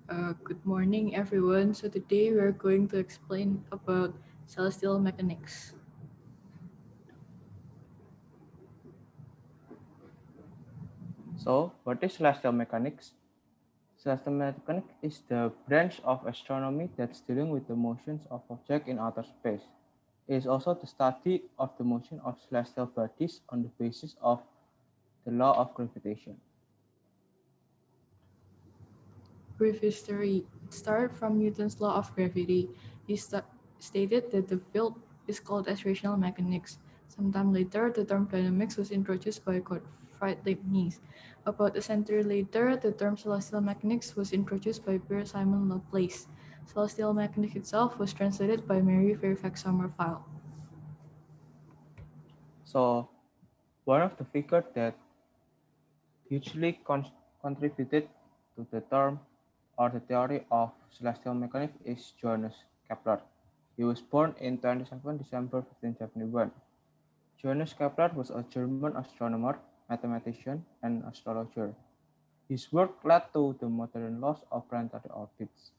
Good morning, everyone. So today we're going to explain about celestial mechanics. So, what is celestial mechanics? Celestial mechanics is the branch of astronomy that's dealing with the motions of objects in outer space. It is also the study of the motion of celestial bodies on the basis of the law of gravitation. Brief history. It started from Newton's law of gravity. Stated that the field is called as rational mechanics. Sometime later, the term dynamics was introduced by Gottfried Leibniz. About a century later, the term celestial mechanics was introduced by Pierre Simon Laplace. Celestial mechanics itself was translated by Mary Fairfax Somerville. So, one of the figures that hugely contributed to the term or the theory of celestial mechanics is Johannes Kepler. He was born in 27 December 1571. Johannes Kepler was a German astronomer, mathematician, and astrologer. His work led to the modern laws of planetary orbits.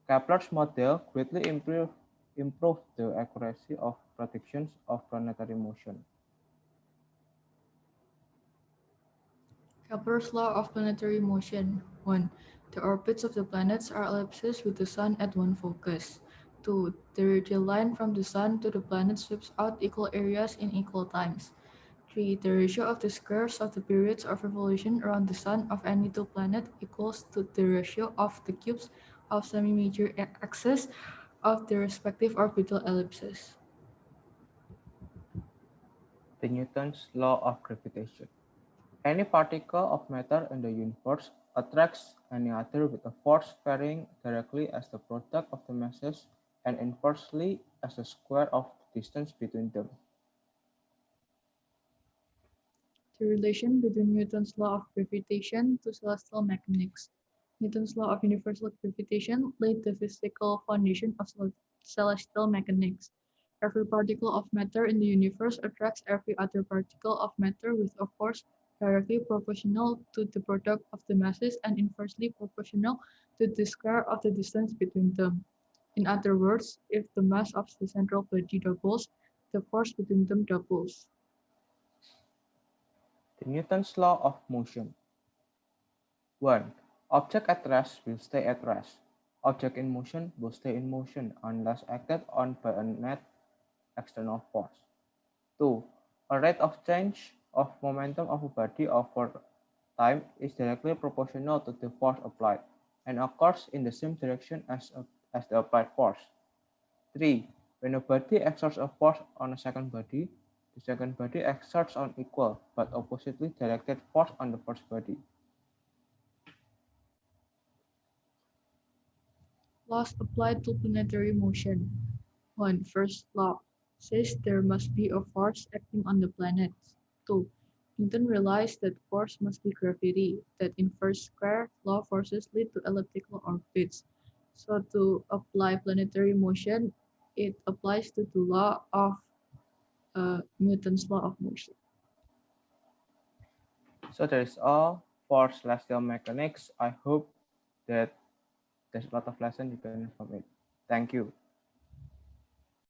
Kepler's model greatly improved the accuracy of predictions of planetary motion. Kepler's law of planetary motion. 1. The orbits of the planets are ellipses with the Sun at one focus. 2. The radial line from the Sun to the planet sweeps out equal areas in equal times. 3. The ratio of the squares of the periods of revolution around the Sun of any two planets equals to the ratio of the cubes of semi-major axes of the respective orbital ellipses. The Newton's law of gravitation. Any particle of matter in the universe attracts any other with a force varying directly as the product of the masses and inversely as the square of the distance between them. The relation between Newton's law of gravitation to celestial mechanics. Newton's law of universal gravitation laid the physical foundation of celestial mechanics. Every particle of matter in the universe attracts every other particle of matter with a force directly proportional to the product of the masses and inversely proportional to the square of the distance between them. In other words, if the mass of the central body doubles, the force between them doubles. The Newton's law of motion. 1. Object at rest will stay at rest. Object in motion will stay in motion unless acted on by a net external force. 2. A rate of change of momentum of a body over time is directly proportional to the force applied and occurs in the same direction as the applied force. 3. When a body exerts a force on a second body, the second body exerts an equal but oppositely directed force on the first body. Laws applied to planetary motion. 1. First law says there must be a force acting on the planets. 2. Newton realized that force must be gravity, that in first square law forces lead to elliptical orbits. So to apply planetary motion, it applies to the law of Newton's law of motion. So that is all for celestial mechanics. I hope that there's a lot of lesson you can learn from it. Thank you.